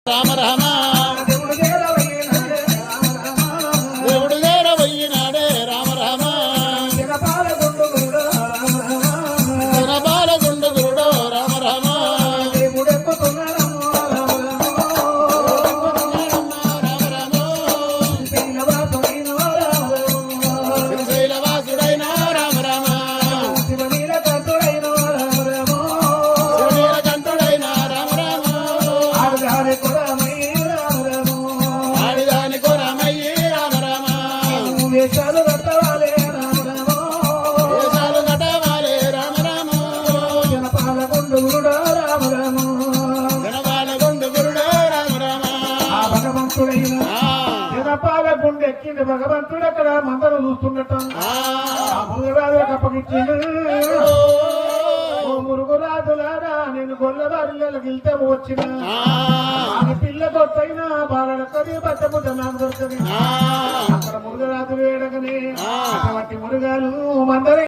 రామ రామ దేవుడు చేరవయ్యినాడే రామ రామ జనపాల గుండు గురుడో రామ రామ శ్రీశైలవాసుడైన రామ రామ శివనీలకంఠుడైన రామ రామ ఆడిదాని కొరమయ్యి రామ రామ వేషాలు కట్టవాలే రామ రామ దేశాలు కట్టవాలే రామ రామ జనపాల గుండుగురుడా రామ రామ జనపాల గుండు గురుడో రామ రామ ఆ భగవంతుడైన జనపాల గుండె ఎక్కింది భగవంతుడు అక్కడ మందరు చూస్తుండట ఆ మురుగురాజులకు అప్పగించిండు ఓ మురుగురాజులారా నేను గొల్లవారిళ్ళకి వెళ్తే వచ్చిన ఆమె పిల్ల దొరకైనా బాలల కది బట్టముద్ద నాకు దొరకది అక్కడ మురుగురాజులు వేడగనే అటువంటి మురుగాలు మందరి